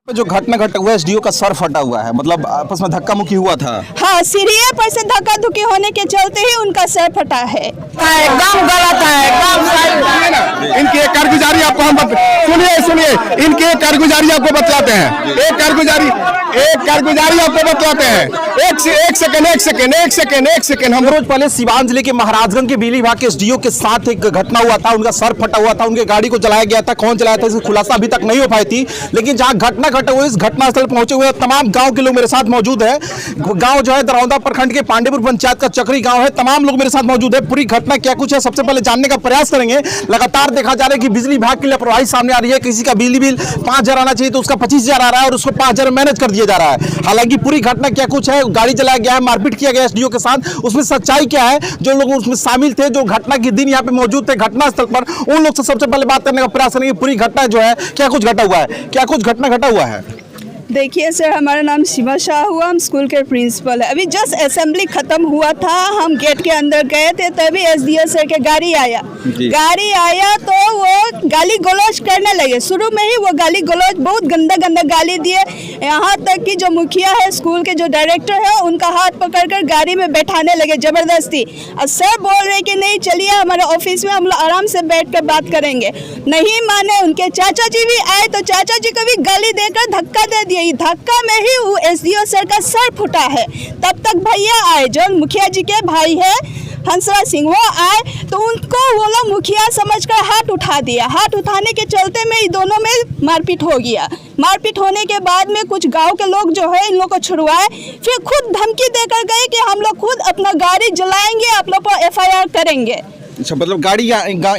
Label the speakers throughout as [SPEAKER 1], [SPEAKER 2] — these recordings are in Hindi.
[SPEAKER 1] जो घटना घटा हुआ है, एसडीओ का सर फटा हुआ है, मतलब आपस में धक्का मुक्की हुआ था।
[SPEAKER 2] हाँ, सीढ़ियों पर से धक्का धुक्की होने के चलते ही उनका सर फटा है।
[SPEAKER 3] एकदम गलत है, एकदम।
[SPEAKER 4] इनकी एक कारगुजारी आपको हम सुनिए इनकी एक कारगुजारी आपको बतलाते हैं। एक कारगुजारी आपको बतलाते हैं। एक सेकंड।
[SPEAKER 1] हम रोज पहले सिवान जिले के महाराजगंज के बिजली विभाग के एसडीओ के साथ एक घटना हुआ था, उनका सर फटा हुआ था, उनके गाड़ी को जलाया गया था। कौन जलाया था इसकी खुलासा अभी तक नहीं हो पाई थी, लेकिन जहां घटना घटा हुआ, इस घटनास्थल पहुंचे हुए तमाम गांव के लोग मेरे साथ मौजूद है। गांव जो है दरौंदा प्रखंड के पांडेपुर पंचायत का चक्री गांव है। तमाम लोग मेरे साथ मौजूद है। पूरी घटना क्या कुछ है सबसे पहले जानने का प्रयास करेंगे। लगातार देखा जा रहा है कि बिजली विभाग की लापरवाही सामने आ रही है। किसी का बिजली बिल 5,000 आना चाहिए तो उसका 25,000 आ रहा है और उसको 5,000 मैनेज कर दिया जा रहा है। हालांकि पूरी घटना क्या कुछ है, गाड़ी जलाया गया है, मारपीट किया गया एसडीओ के साथ, उसमें सच्चाई क्या है, जो लोग उसमें शामिल थे, जो घटना के दिन यहाँ पे मौजूद थे घटनास्थल पर, उन लोग से सबसे पहले बात करने का प्रयास करेंगे। पूरी घटना जो है क्या कुछ घटा हुआ है, क्या कुछ घटना घटा हुआ है।
[SPEAKER 2] देखिए सर, हमारा नाम सीमा शाह हुआ, हम स्कूल के प्रिंसिपल है। अभी जस्ट असेंबली खत्म हुआ था, हम गेट के अंदर गए थे, तभी एसडीओ सर के गाड़ी आया तो वो गाली गलौज करने लगे। शुरू में ही वो गाली गलौज बहुत गंदा गाली दिए। यहाँ तक कि जो मुखिया है, स्कूल के जो डायरेक्टर है, उनका हाथ पकड़कर गाड़ी में बैठाने लगे जबरदस्ती। और सर बोल रहे कि नहीं चलिए हमारे ऑफिस में हम लोग आराम से बैठ कर बात करेंगे। नहीं माने। उनके चाचा जी भी आए तो चाचा जी को भी गाली देकर धक्का दे दिए। धक्का में ही वो एसडीओ सर का सर फूटा है। तब तक भैया आए, जो मुखिया जी के भाई है हंसराज सिंह, वो आए तो उनको वो लोग मुखिया समझकर हाथ उठा दिया। हाथ उठाने के चलते में दोनों में मारपीट हो गया। मारपीट होने के बाद में कुछ गांव के लोग जो है इन लोग को छुड़वाए, फिर खुद धमकी देकर गए कि हम लोग खुद अपना गाड़ी जलाएंगे, आप लोग को एफआईआर करेंगे।
[SPEAKER 1] अच्छा, मतलब गाड़ी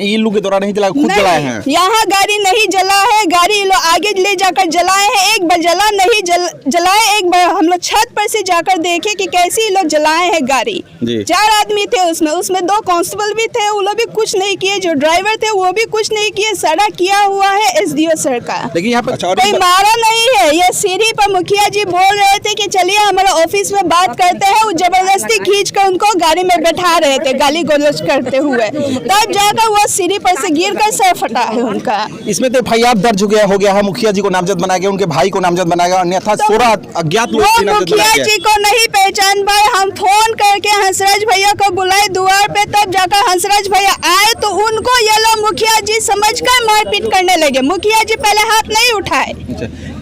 [SPEAKER 1] इन लोग के द्वारा नहीं जलाया, खुद जलाए हैं।
[SPEAKER 2] यहाँ गाड़ी नहीं जला है, गाड़ी लोग आगे ले जाकर जलाए हैं। एक बार जला नहीं जलाए, एक बार हम लोग छत पर से जाकर देखे कि कैसे लोग जलाए हैं गाड़ी। 4 आदमी थे उसमें 2 कांस्टेबल भी थे, वो लोग भी कुछ नहीं किए। जो ड्राइवर थे वो भी कुछ नहीं किए। सारा किया हुआ है एसडीओ सर का।
[SPEAKER 1] लेकिन यहाँ पर
[SPEAKER 2] कोई मारा नहीं है। ये सीढ़ी पर मुखिया जी बोल रहे थे कि चलिए हमारे ऑफिस में बात करते हैं, वो जबरदस्ती खींच कर उनको गाड़ी में बैठा रहे थे गाली गलौज करते हुए। तब जाकर वो सीढ़ी पर से गिरकर सर फटा है उनका।
[SPEAKER 1] इसमें तो एफआईआर दर्ज हो गया है। मुखिया जी को नामजद बनाया गया, उनके भाई को नामजद बनाया गया, अन्यथा 16 अज्ञात लोग
[SPEAKER 2] मुखिया जी को नहीं पहचान पाए। हम फोन करके हंसराज भैया को बुलाए द्वार पे, तब जाकर हंसराज भैया आए तो उनको ये लोग मुखिया जी समझकर मारपीट करने लगे। मुखिया जी पहले हाथ नहीं उठाए।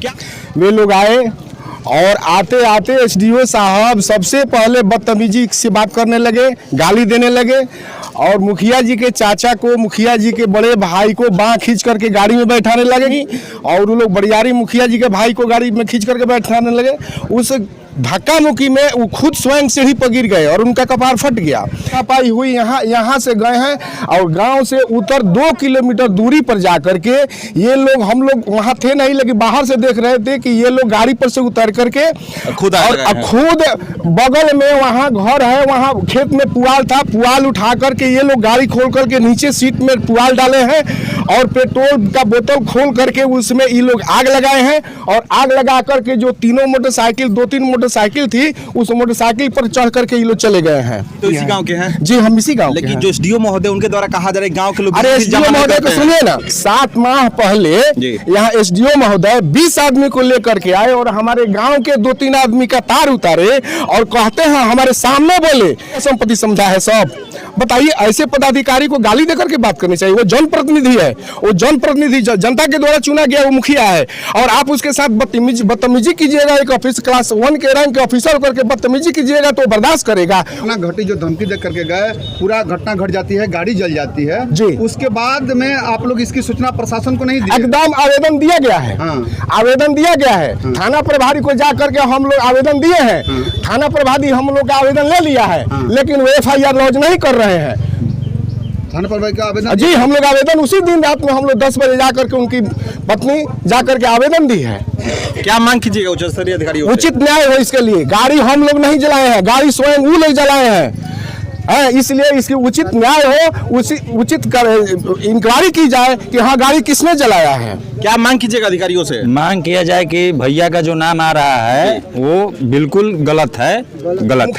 [SPEAKER 1] क्या
[SPEAKER 4] वे लोग आए और आते आते एसडीओ साहब सबसे पहले बदतमीजी से बात करने लगे, गाली देने लगे और मुखिया जी के चाचा को, मुखिया जी के बड़े भाई को बाँह खींच करके गाड़ी में बैठाने लगे और वो लोग बड़ियारी मुखिया जी के भाई को गाड़ी में खींच करके बैठाने लगे। उस धक्का मुक्की में वो खुद स्वयं सीढ़ी पर गिर गए और उनका कपार फट गया। पाई हुई यहाँ से गए हैं और गांव से उतर 2 किलोमीटर दूरी पर जा करके ये लोग, हम लोग वहाँ थे नहीं लेकिन बाहर से देख रहे थे कि ये लोग गाड़ी पर से उतर करके खुद बगल में वहाँ घर है, वहाँ खेत में पुआल था, पुआल उठा करके ये लोग गाड़ी खोल करके नीचे सीट में पुआल डाले हैं और पेट्रोल का बोतल खोल करके उसमें ये लोग आग लगाए हैं और आग लगा करके जो 2 मोटरसाइकिल थी, उस मोटरसाइकिल पर चढ़ करके ये लोग चले गए हैं।
[SPEAKER 1] तो इसी गांव के हैं?
[SPEAKER 4] जी, हम इसी गांव के हैं।
[SPEAKER 1] लेकिन जो एसडीओ महोदय उनके द्वारा कहा जा रहा है गांव के लोग,
[SPEAKER 4] अरे एसडीओ महोदय तो सुनिए ना, 7 माह पहले यहाँ एसडीओ महोदय 20 आदमी को लेकर के आए और हमारे गांव के 2-3 आदमी का तार उतारे और कहते हैं हमारे सामने बोले संपत्ति समझा है सब। बताइए, ऐसे पदाधिकारी को गाली देकर के बात करनी चाहिए? वो जनप्रतिनिधि है, वो जनप्रतिनिधि जनता के द्वारा चुना गया वो मुखिया है और आप उसके साथ बदतमीजी कीजिएगा। एक ऑफिस क्लास 1 के रैंक के ऑफिसर करके बदतमीजी कीजिएगा तो बर्दाश्त करेगा।
[SPEAKER 5] घटना घटी, जो धमकी दे करके गए, पूरा घटना घट जाती है, गाड़ी जल जाती है
[SPEAKER 4] जी।
[SPEAKER 5] उसके बाद में आप लोग इसकी सूचना प्रशासन को नहीं दी?
[SPEAKER 4] एकदम आवेदन दिया गया है। आवेदन दिया गया है। थाना प्रभारी को जा करके हम लोग आवेदन दिए हैं। थाना प्रभारी हम लोग का आवेदन ले लिया है, लेकिन वो एफआईआर लॉन्च नहीं कर रहे हैं।
[SPEAKER 5] थाना प्रभारी का आवेदन? जी,
[SPEAKER 4] हम लोग आवेदन उसी दिन रात में हम लोग 10 बजे जाकर के उनकी पत्नी जाकर के आवेदन दी है।
[SPEAKER 1] क्या मांग कीजिएगा उच्च स्तरीय अधिकारियों से?
[SPEAKER 4] उचित न्याय हो इसके लिए। गाड़ी हम लोग नहीं जलाए हैं, गाड़ी स्वयं वो लोग जलाए हैं। इसलिए इसकी उचित न्याय हो, उचित इंक्वायरी की जाए कि हाँ गाड़ी किसने जलाया है।
[SPEAKER 1] क्या मांग कीजिएगा अधिकारियों से?
[SPEAKER 3] मांग किया जाए कि भैया का जो नाम आ रहा है वो बिल्कुल गलत है, गलत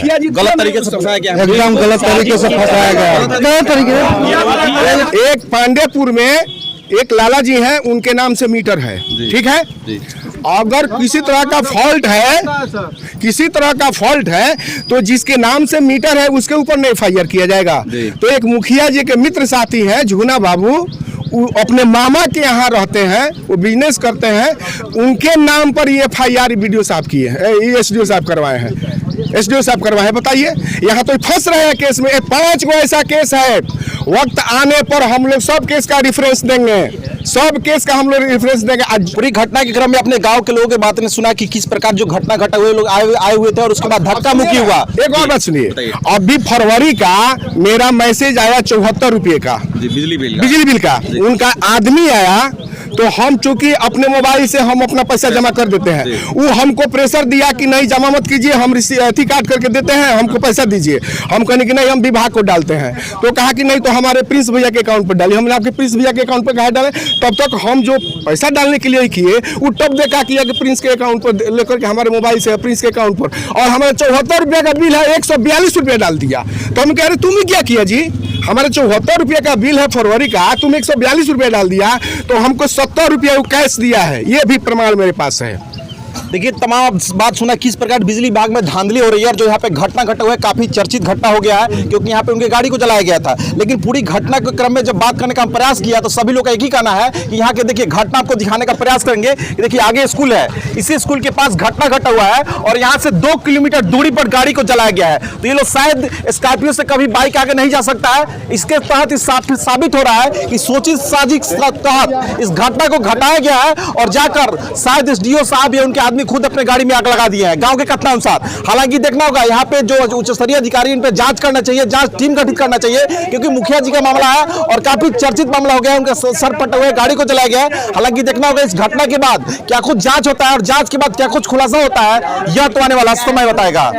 [SPEAKER 1] तरीके से फंसाया गया,
[SPEAKER 4] एकदम गलत तरीके से फंसाया गया। एक पांडेपुर में एक लाला जी हैं, उनके नाम से मीटर है, ठीक है। अगर किसी तरह का फॉल्ट है तो जिसके नाम से मीटर है उसके ऊपर नहीं FIR किया जाएगा। तो एक मुखिया जी के मित्र साथी हैं झुगना बाबू, वो अपने मामा के यहाँ रहते हैं, वो बिजनेस करते हैं, उनके नाम पर ये FIR BDO साहब किए हैं, SDO साहब करवाए हैं, SDO साहब करवाए हैं। बताइए, यहाँ तो फंस रहे हैं केस में। 5 गो ऐसा केस है, वक्त आने पर हम लोग सब केस का रेफरेंस देंगे, सब केस का हम लोग रेफरेंस देंगे। आज
[SPEAKER 1] पूरी घटना के क्रम में अपने गांव के लोगों की बात ने सुना कि किस प्रकार जो घटना घटा हुए लोग आए हुए थे और उसके बाद धक्का मुक्की हुआ।
[SPEAKER 4] एक और बात सुनिए, अभी फरवरी का मेरा मैसेज आया 74 रुपये का बिजली बिल का, उनका आदमी आया तो हम चूंकि अपने मोबाइल से हम अपना पैसा जमा कर देते हैं, वो हमको प्रेशर दिया कि नहीं जमा मत कीजिए, हम अथी काट करके देते हैं, हमको पैसा दीजिए। हम कहने कि नहीं हम विभाग को डालते हैं, तो कहा कि नहीं तो हमारे प्रिंस भैया के अकाउंट पर डालिए। हमने आपके प्रिंस भैया के अकाउंट पर कहा डाले, तब तक हम जो पैसा डालने के लिए किए वो तब देखा किया कि प्रिंस के अकाउंट पर लेकर के हमारे मोबाइल से प्रिंस के अकाउंट पर, और हमारे 74 रुपये का बिल है 142 रुपये डाल दिया। तो हम कह रहे तुम क्या किया जी, हमारे 74 रुपये का बिल है फरवरी का, तुम 142 रुपये डाल दिया, तो हमको 70 रुपये कैश दिया है, ये भी प्रमाण मेरे पास है।
[SPEAKER 1] देखिए तमाम बात सुना किस प्रकार बिजली विभाग में धांधली हो रही है और जो यहाँ पे घटना घटा हुआ है काफी चर्चित घटना हो गया है क्योंकि यहाँ पे उनकी गाड़ी को जलाया गया था। लेकिन पूरी घटना के क्रम में जब बात करने का हम प्रयास किया तो सभी लोग का एक ही कहना है कि यहाँ के देखिए घटना आपको दिखाने का प्रयास करेंगे। देखिए आगे स्कूल है, इसी स्कूल के पास घटना घटा हुआ है और यहाँ से 2 किलोमीटर दूरी पर गाड़ी को जलाया गया है। तो ये लोग शायद स्कॉर्पियो से कभी बाइक आगे नहीं जा सकता है। इसके तहत साबित हो रहा है कि सोची साजिश तहत इस घटना को घटाया गया है और जाकर शायद SDO साहब या उनके आदमी खुद अपने गाड़ी में आग लगा दिए हैं गांव के कथन अनुसार। हालांकि देखना होगा यहाँ पे जो उच्च स्तरीय अधिकारी इन पे जांच करना चाहिए, जांच टीम गठित करना चाहिए क्योंकि मुखिया जी का मामला है और काफी चर्चित मामला हो गया है। उनका सर फटा हुआ गाड़ी को जलाया गया है। हालांकि देखना होगा इस घटना के बाद क्या कुछ जांच होता है और जांच के बाद क्या कुछ खुलासा होता है, यह तो आने वाला समय बताएगा।